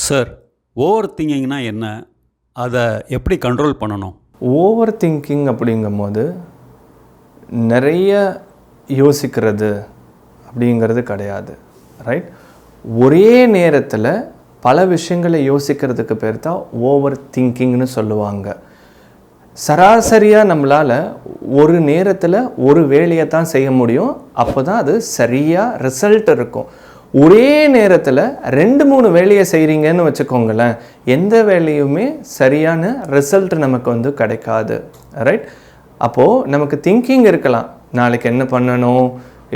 Sir, over திங்கிங்னா என்ன? அதை எப்படி கண்ட்ரோல் பண்ணணும்? ஓவர் திங்கிங் அப்படிங்கும்போது நிறைய யோசிக்கிறது அப்படிங்கிறது கிடையாது, ரைட்? ஒரே நேரத்தில் பல விஷயங்களை யோசிக்கிறதுக்கு பேர் தான் ஓவர் திங்கிங்னு சொல்லுவாங்க. சராசரியாக நம்மளால் ஒரு நேரத்தில் ஒரு வேலையை தான் செய்ய முடியும். அப்போ தான் அது சரியாக ரிசல்ட் இருக்கும். ஒரே நேரத்தில் 2-3 வேலையை செய்கிறீங்கன்னு வச்சுக்கோங்களேன், எந்த வேலையுமே சரியான ரிசல்ட் நமக்கு கிடைக்காது, ரைட்? அப்போது நமக்கு திங்கிங் இருக்கலாம், நாளைக்கு என்ன பண்ணணும்,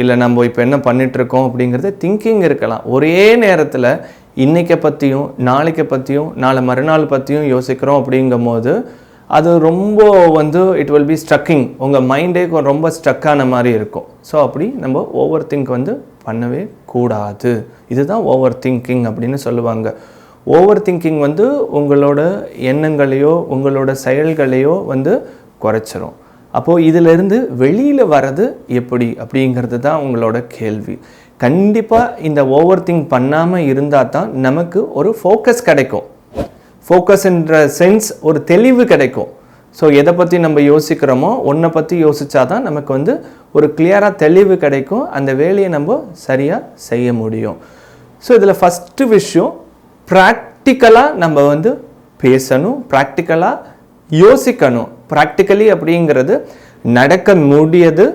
இல்லை நம்ம இப்போ என்ன பண்ணிகிட்ருக்கோம் அப்படிங்கிறது திங்கிங் இருக்கலாம். ஒரே நேரத்தில் இன்றைக்கை பற்றியும் நாளைக்கு பற்றியும் நாளை மறுநாள் பற்றியும் யோசிக்கிறோம். அப்படிங்கும் போது அது ரொம்ப இட் வில் பி ஸ்ட்ரக்கிங், உங்கள் மைண்டே ரொம்ப ஸ்ட்ரக்கான மாதிரி இருக்கும். ஸோ அப்படி நம்ம ஓவர் திங்க் பண்ணவே கூடாது. இதுதான் ஓவர் திங்கிங் அப்படின்னு சொல்லுவாங்க. ஓவர் திங்கிங் உங்களோட எண்ணங்களையோ உங்களோட செயல்களையோ குறைச்சிரும். அப்போது இதிலிருந்து வெளியில் வர்றது எப்படி அப்படிங்கிறது தான் உங்களோட கேள்வி. கண்டிப்பாக இந்த ஓவர் திங்க் பண்ணாமல் இருந்தால் தான் நமக்கு ஒரு ஃபோக்கஸ் கிடைக்கும். ஃபோக்கஸ்ன்ற சென்ஸ், ஒரு தெளிவு கிடைக்கும். ஸோ எதை பற்றி நம்ம யோசிக்கிறோமோ ஒன்றை பற்றி யோசித்தா தான் நமக்கு ஒரு கிளியராக தெளிவு கிடைக்கும். அந்த வேலையை நம்ம சரியாக செய்ய முடியும். ஸோ இதில் ஃபஸ்ட்டு விஷயம், ப்ராக்டிக்கலாக நம்ம பேசணும், ப்ராக்டிக்கலாக யோசிக்கணும். ப்ராக்டிக்கலி அப்படிங்கிறது நடக்க முடியது,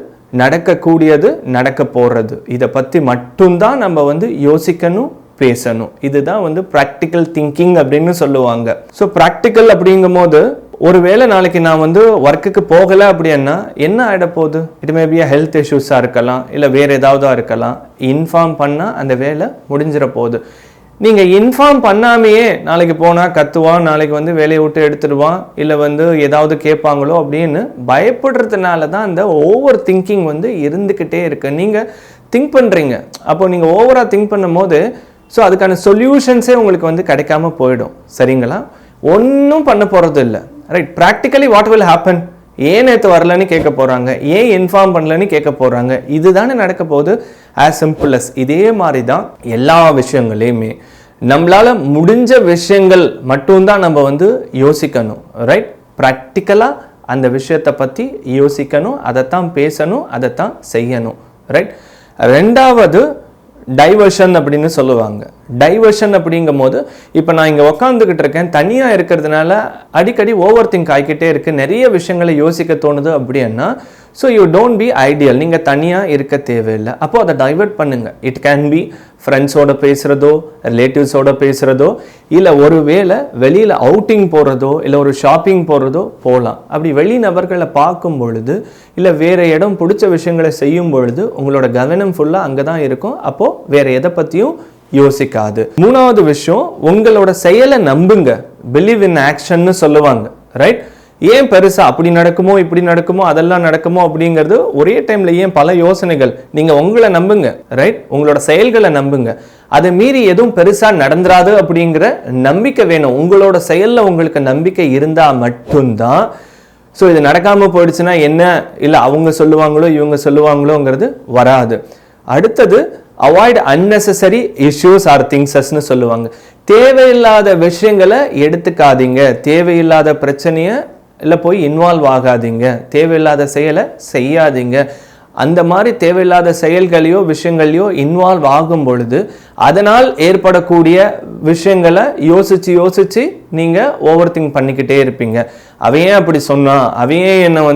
நடக்கக்கூடியது, நடக்க போகிறது, இதை பற்றி மட்டும்தான் நம்ம யோசிக்கணும், பேசணும். இதுதான் ப்ராக்டிக்கல் திங்கிங் அப்படின்னு சொல்லுவாங்க. ஸோ ப்ராக்டிக்கல் அப்படிங்கும் போது ஒருவேளை நாளைக்கு நான் ஒர்க்குக்கு போகலை அப்படின்னா என்ன ஆகிட போகுது? இட் மே பி ஹெல்த் இஷ்யூஸாக இருக்கலாம், இல்லை வேறு ஏதாவதாக இருக்கலாம். இன்ஃபார்ம் பண்ணால் அந்த வேலை முடிஞ்சிட போகுது. நீங்கள் இன்ஃபார்ம் பண்ணாமையே நாளைக்கு போனால் கத்துவான், நாளைக்கு வேலையை விட்டு எடுத்துடுவான், இல்லை ஏதாவது கேட்பாங்களோ அப்படின்னு பயப்படுறதுனால தான் அந்த ஓவர் திங்கிங் இருந்துக்கிட்டே இருக்கு. நீங்கள் திங்க் பண்ணுறீங்க, அப்போது நீங்கள் ஓவராக திங்க் பண்ணும் போது ஸோ அதுக்கான சொல்யூஷன்ஸே உங்களுக்கு கிடைக்காம போயிடும். சரிங்களா? ஒன்றும் பண்ண போகிறது இல்லை, right? Practically what will happen? ஏன் நேற்று வரலன்னு கேட்க போகிறாங்க, ஏன் இன்ஃபார்ம் பண்ணலன்னு கேட்க போகிறாங்க. இதுதானே நடக்க போகுது. ஆஸ் சிம்பிள் அஸ் இதே மாதிரி தான் எல்லா விஷயங்களையுமே நம்மளால் முடிஞ்ச விஷயங்கள் மட்டும்தான் நம்ம யோசிக்கணும், ரைட்? ப்ராக்டிக்கலாக அந்த விஷயத்தை பற்றி யோசிக்கணும், அதைத்தான் பேசணும், அதைத்தான் செய்யணும், ரைட்? ரெண்டாவது டைவர்ஷன் அப்படின்னு சொல்லுவாங்க. டைவர்ஷன் அப்படிங்கும் போது இப்போ நான் இங்கே உக்காந்துக்கிட்டு இருக்கேன், தனியாக இருக்கிறதுனால அடிக்கடி ஓவர் திங்க் ஆகிக்கிட்டே இருக்குது, நிறைய விஷயங்களை யோசிக்க தோணுது அப்படின்னா so you don't be ideal. நீங்கள் தனியாக இருக்க தேவையில்லை. அப்போது அதை டைவர்ட் பண்ணுங்கள். இட் கேன் பி ஃப்ரெண்ட்ஸோட பேசுகிறதோ, ரிலேட்டிவ்ஸோட பேசுகிறதோ, இல்லை ஒரு வேளை வெளியில் அவுட்டிங் போகிறதோ, இல்லை ஒரு ஷாப்பிங் போகிறதோ போகலாம். அப்படி வெளி நபர்களை பார்க்கும் பொழுது, இல்லை வேறு இடம் பிடிச்ச விஷயங்களை செய்யும் பொழுது உங்களோட கவனம் ஃபுல்லாக அங்கே தான் இருக்கும். அப்போது வேறு எதை பற்றியும் யோசிக்காது. மூணாவது விஷயம், உங்களோட செயலை நம்புங்க. பிலீவ் இன் ஆக்ஷன்னு சொல்லுவாங்க, ரைட்? ஏன் பெருசா அப்படி நடக்குமோ இப்படி நடக்குமோ அதெல்லாம் நடக்குமோ அப்படிங்கிறது ஒரே டைம்ல ஏன் பல யோசனைகள்? நீங்க உங்களை நம்புங்க, ரைட்? உங்களோட செயல்களை நம்புங்க. அதை மீறி எதுவும் பெருசா நடந்துராது அப்படிங்கிற நம்பிக்கை வேணும். உங்களோட செயல்ல உங்களுக்கு நம்பிக்கை இருந்தா மட்டும்தான். ஸோ இது நடக்காம போயிடுச்சுன்னா என்ன, இல்லை அவங்க சொல்லுவாங்களோ இவங்க சொல்லுவாங்களோங்கிறது வராது. அடுத்தது, அவாய்ட் அன்னெசரி இஷ்யூஸ் ஆர் திங்ஸஸ்ன்னு சொல்லுவாங்க. தேவையில்லாத விஷயங்களை எடுத்துக்காதீங்க, தேவையில்லாத பிரச்சனையை இல்லை போய் இன்வால்வ் ஆகாதீங்க, தேவையில்லாத செயலை செய்யாதீங்க. அந்த மாதிரி தேவையில்லாத செயல்களையோ விஷயங்களையோ இன்வால்வ் ஆகும் பொழுது அதனால் ஏற்படக்கூடிய விஷயங்களை யோசிச்சு யோசிச்சு நீங்கள் ஓவர் திங்க் பண்ணிக்கிட்டே இருப்பீங்க. அவையே அப்படி சொன்னான், அவையே என்னை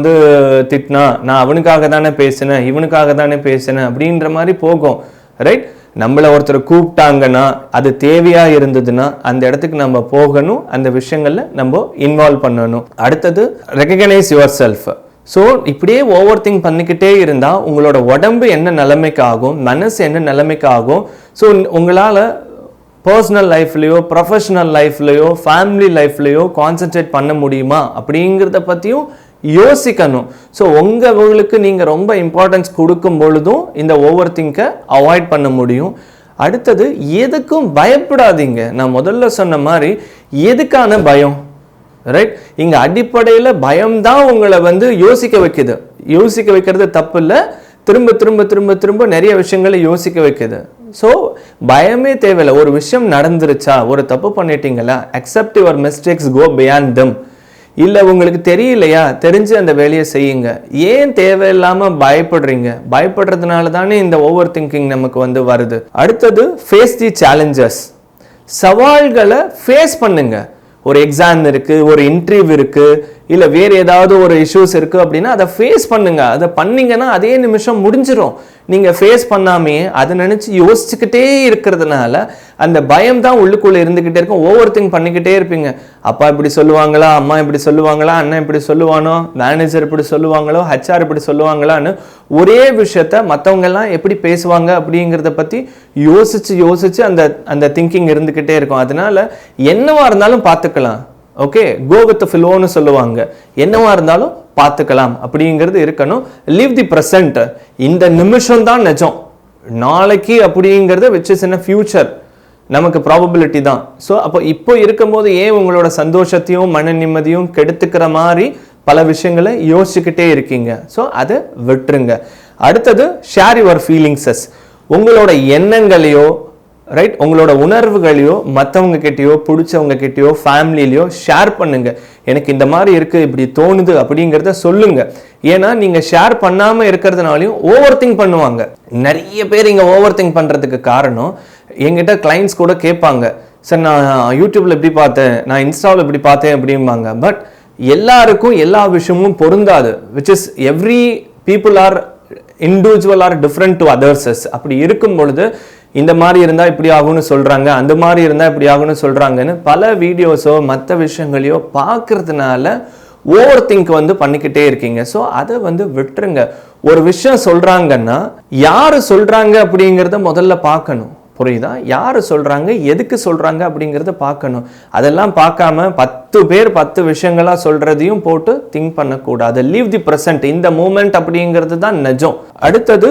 திட்டினா, நான் அவனுக்காக தானே பேசினேன், இவனுக்காக தானே பேசினேன் அப்படின்ற மாதிரி போகும், ரைட்? நம்மளை ஒருத்தர் கூப்பிட்டாங்கன்னா அது தேவையா இருந்ததுன்னா அந்த இடத்துக்கு நம்ம போகணும், அந்த விஷயங்கள்ல நம்ம இன்வால்வ் பண்ணணும். அடுத்தது, ரெகக்னைஸ் யுவர் செல்ஃப். ஸோ இப்படியே ஓவர் திங்க் பண்ணிக்கிட்டே இருந்தால் உங்களோட உடம்பு என்ன நிலைமைக்கு ஆகும், மனசு என்ன நிலைமைக்கு ஆகும். ஸோ உங்களால் பர்சனல் லைஃப்லையோ ப்ரொஃபஷனல் லைஃப்லையோ ஃபேமிலி லைஃப்லையோ கான்சென்ட்ரேட் பண்ண முடியுமா அப்படிங்கிறத பற்றியும் யோசிக்கணும். ஸோ உங்களுக்கு நீங்கள் ரொம்ப இம்பார்ட்டன்ஸ் கொடுக்கும் பொழுதும் இந்த ஓவர் திங்கை அவாய்ட் பண்ண முடியும். அடுத்தது, எதுக்கும் பயப்படாதீங்க. நான் முதல்ல சொன்ன மாதிரி எதுக்கான பயம், ரைட்? இங்கே அடிப்படையில் பயம்தான் உங்களை யோசிக்க வைக்குது. யோசிக்க வைக்கிறது தப்பு இல்லை, திரும்ப திரும்ப திரும்ப திரும்ப நிறைய விஷயங்களை யோசிக்க வைக்குது. ஸோ பயமே தேவையில்லை. ஒரு விஷயம் நடந்துருச்சா, ஒரு தப்பு பண்ணிட்டீங்களா, accept your mistakes, go beyond them. இல்லை உங்களுக்கு தெரியலையா, தெரிஞ்சு அந்த வேலையை செய்யுங்க. ஏன் தேவையில்லாமல் பயப்படுறீங்க? பயப்படுறதுனால தானே இந்த ஓவர் திங்கிங் நமக்கு வருது. அடுத்தது ஃபேஸ் தி சேலஞ்சஸ். சவால்களை ஃபேஸ் பண்ணுங்க. ஒரு எக்ஸாம் இருக்கு, ஒரு இன்டர்வியூ இருக்கு, இல்லை வேறு ஏதாவது ஒரு இஷ்யூஸ் இருக்கு அப்படின்னா அதை ஃபேஸ் பண்ணுங்க. அதை பண்ணீங்கன்னா அதே நிமிஷம் முடிஞ்சிடும். நீங்கள் ஃபேஸ் பண்ணாமே அதை நினச்சி யோசிச்சுக்கிட்டே இருக்கிறதுனால அந்த பயம் தான் உள்ளுக்குள்ளே இருந்துக்கிட்டே இருக்கும். ஓவர் திங்க் பண்ணிக்கிட்டே இருப்பீங்க. அப்பா இப்படி சொல்லுவாங்களா, அம்மா இப்படி சொல்லுவாங்களா, அண்ணன் இப்படி சொல்லுவானோ, மேனேஜர் இப்படி சொல்லுவாங்களோ, ஹெச்ஆர் இப்படி சொல்லுவாங்களான்னு ஒரே விஷயத்த மற்றவங்கெல்லாம் எப்படி பேசுவாங்க அப்படிங்கிறத பற்றி யோசிச்சு அந்த திங்கிங் இருந்துக்கிட்டே இருக்கும். அதனால என்னவா இருந்தாலும் பார்த்துக்கலாம். ஓகே, கோ வித் ஃப்ளோன்னு சொல்லுவாங்க. என்னவா இருந்தாலும் பார்த்துக்கலாம் அப்படிங்கிறது இருக்கணும். Leave the present. இந்த நிமிஷம் தான் நிஜம். நாளைக்கு அப்படிங்கிறத விச் இஸ் இன் ஃபியூச்சர் நமக்கு ப்ராபபிலிட்டி தான். ஸோ அப்போ இப்போ இருக்கும்போது ஏன் உங்களோட சந்தோஷத்தையும் மன நிம்மதியும் கெடுத்துக்கிற மாதிரி பல விஷயங்களை யோசிச்சுக்கிட்டே இருக்கீங்க? ஸோ அதை விட்டுருங்க. அடுத்தது ஷேர் யுவர் ஃபீலிங்ஸஸ். உங்களோட எண்ணங்களையோ ரைட், உங்களோட உணர்வுகளையோ மற்றவங்க கிட்டேயோ, பிடிச்சவங்க கிட்டேயோ, ஃபேமிலியிலையோ ஷேர் பண்ணுங்க. எனக்கு இந்த மாதிரி இருக்கு, இப்படி தோணுது அப்படிங்கிறத சொல்லுங்க. ஏன்னா நீங்க ஷேர் பண்ணாம இருக்கிறதுனாலையும் ஓவர் திங்க் பண்ணுவாங்க. நிறைய பேர் இங்க ஓவர் திங்க் பண்றதுக்கு காரணம், என்கிட்ட கிளைண்ட்ஸ் கூட கேட்பாங்க, சார் நான் யூடியூப்ல இப்படி பார்த்தேன், நான் இன்ஸ்டாவில் இப்படி பார்த்தேன் அப்படிம்பாங்க. பட் எல்லாருக்கும் எல்லா விஷயமும் பொருந்தாது. Which is every people are individual are different to others. அப்படி இருக்கும் பொழுது இந்த மாதிரி இருந்தால் இப்படி ஆகும்னு சொல்கிறாங்க, அந்த மாதிரி இருந்தால் இப்படி ஆகும்னு சொல்கிறாங்கன்னு பல வீடியோஸோ மற்ற விஷயங்களையோ பார்க்கறதுனால ஓவர் திங்க் பண்ணிக்கிட்டே இருக்கீங்க. ஸோ அதை விட்டுருங்க. ஒரு விஷயம் சொல்கிறாங்கன்னா யார் சொல்கிறாங்க அப்படிங்கிறத முதல்ல பார்க்கணும். புரியுதா? யார் சொல்கிறாங்க, எதுக்கு சொல்கிறாங்க அப்படிங்கிறத பார்க்கணும். அதெல்லாம் பார்க்காம 10 பேர் 10 விஷயங்களா சொல்கிறதையும் போட்டு திங்க் பண்ணக்கூடாது. Leave the present. இந்த மூமெண்ட் அப்படிங்கிறது தான் நிஜம். அடுத்தது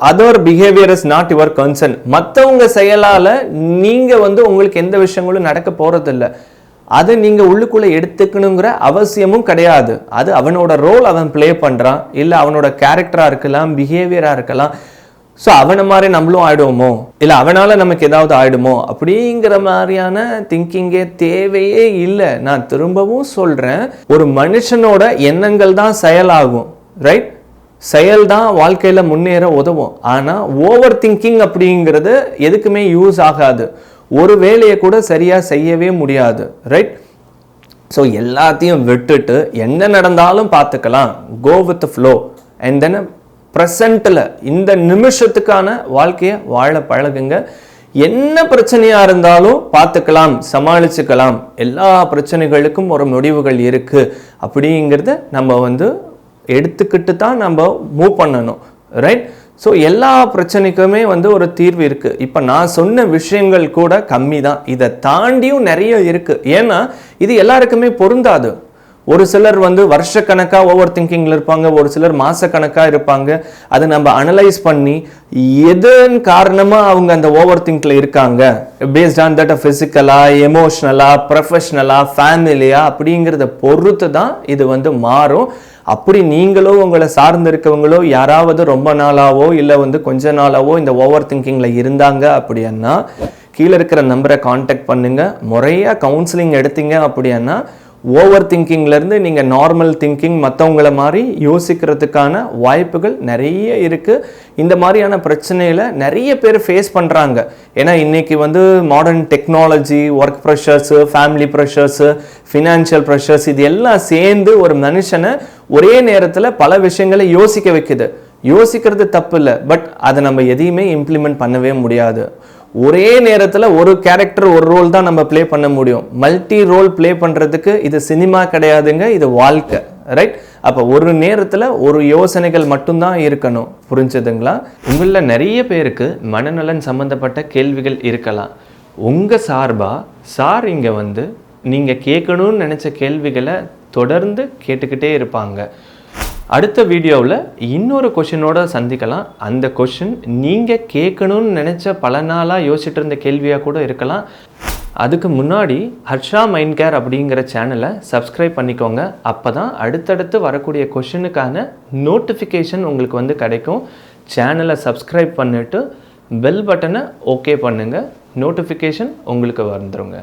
other behaviour is not your concern. மற்றவங்க செயலால் நீங்கள் உங்களுக்கு எந்த விஷயங்களும் நடக்க போகிறதில்ல. அதை நீங்கள் உள்ளுக்குள்ளே எடுத்துக்கணுங்கிற அவசியமும் கிடையாது. அது அவனோட ரோல் அவன் பிளே பண்ணுறான், இல்லை அவனோட கேரக்டராக இருக்கலாம், பிஹேவியராக இருக்கலாம். ஸோ அவனை மாதிரி நம்மளும் ஆயிடுவோமோ, இல்லை அவனால நமக்கு ஏதாவது ஆயிடுமோ அப்படிங்கிற மாதிரியான திங்கிங்கே தேவையே இல்லை. நான் திரும்பவும் சொல்கிறேன், ஒரு மனுஷனோட எண்ணங்கள் தான் செயலாகும். ரைட், செயல் தான் வாழ்க்கையில் முன்னேற உதவும். ஆனால் ஓவர் திங்கிங் அப்படிங்கிறது எதுக்குமே யூஸ் ஆகாது. ஒரு வேலையை கூட சரியாக செய்யவே முடியாது. ரைட், ஸோ எல்லாத்தையும் விட்டுட்டு என்ன நடந்தாலும் பார்த்துக்கலாம். Go with flow and then ப்ரெசண்ட்டில் இந்த நிமிஷத்துக்கான வாழ்க்கையை வாழ பழகுங்க. என்ன பிரச்சனையாக இருந்தாலும் பார்த்துக்கலாம், சமாளிச்சுக்கலாம். எல்லா பிரச்சனைகளுக்கும் ஒரு முடிவுகள் இருக்குது அப்படிங்கிறத நம்ம எடுத்துக்கிட்டு தான் நம்ம மூவ் பண்ணணும். ரைட், ஸோ எல்லா பிரச்சனைக்குமே ஒரு தீர்வு இருக்குது. இப்போ நான் சொன்ன விஷயங்கள் கூட கம்மி தான், இதை தாண்டியும் நிறைய இருக்குது. ஏன்னா இது எல்லாருக்குமே பொருந்தாது. ஒரு சிலர் வருஷக்கணக்காக ஓவர் திங்கிங்கில் இருப்பாங்க, ஒரு சிலர் மாதக்கணக்காக இருப்பாங்க. அதை நம்ம அனலைஸ் பண்ணி எதன் காரணமாக அவங்க அந்த ஓவர் திங்கில் இருக்காங்க, பேஸ்ட் ஆன் தட் ஃபிசிக்கலா, எமோஷ்னலா, ப்ரொஃபஷ்னலா, ஃபேமிலியா அப்படிங்கிறத பொறுத்து தான் இது மாறும். அப்படி நீங்களோ உங்களை சார்ந்து இருக்கவங்களோ யாராவது ரொம்ப நாளாவோ இல்லை கொஞ்ச நாளாவோ இந்த ஓவர் திங்கிங்கில் இருந்தாங்க அப்படின்னா கீழே இருக்கிற நம்பரை கான்டாக்ட் பண்ணுங்க. முறையாக கவுன்சிலிங் எடுத்தீங்க அப்படின்னா ஓவர் திங்கிங்லேருந்து நீங்கள் நார்மல் திங்கிங், மற்றவங்கள மாதிரி யோசிக்கிறதுக்கான வாய்ப்புகள் நிறைய இருக்குது. இந்த மாதிரியான பிரச்சனையில் நிறைய பேர் ஃபேஸ் பண்ணுறாங்க. ஏன்னா இன்றைக்கி modern technology, work pressures, family pressures, financial pressures, இது எல்லாம் சேர்ந்து ஒரு மனுஷனை ஒரே நேரத்தில் பல விஷயங்களை யோசிக்க வைக்குது. யோசிக்கிறது தப்பு இல்லை, பட் அதை நம்ம எதையுமே இம்ப்ளிமெண்ட் பண்ணவே முடியாது. ஒரே நேரத்தில் ஒரு கேரக்டர் ஒரு ரோல் தான் நம்ம ப்ளே பண்ண முடியும். மல்டி ரோல் ப்ளே பண்ணுறதுக்கு இது சினிமா கிடையாதுங்க, இது வாழ்க்கை. ரைட், அப்போ ஒரு நேரத்தில் ஒரு யோசனைகள் மட்டும்தான் இருக்கணும். புரிஞ்சதுங்களா? உங்களில் நிறைய பேருக்கு மனநலன் சம்மந்தப்பட்ட கேள்விகள் இருக்கலாம். உங்கள் சார் இங்கே நீங்கள் கேட்கணும்னு நினச்ச கேள்விகளை தொடர்ந்து கேட்டுக்கிட்டே இருப்பாங்க. அடுத்த வீடியோவில் இன்னொரு கொஷினோட சந்திக்கலாம். அந்த கொஷின் நீங்கள் கேட்கணும்னு நினச்ச பல நாளாக யோசிச்சுட்டு இருந்த கேள்வியாக கூட இருக்கலாம். அதுக்கு முன்னாடி ஹர்ஷா மைண்ட் கேர் அப்படிங்கிற சேனலை சப்ஸ்கிரைப் பண்ணிக்கோங்க. அப்போ தான் அடுத்தடுத்து வரக்கூடிய கொஷினுக்கான நோட்டிஃபிகேஷன் உங்களுக்கு கிடைக்கும். சேனலை சப்ஸ்கிரைப் பண்ணிவிட்டு பெல் பட்டனை ஓகே பண்ணுங்கள், நோட்டிஃபிகேஷன் உங்களுக்கு வந்துருங்க.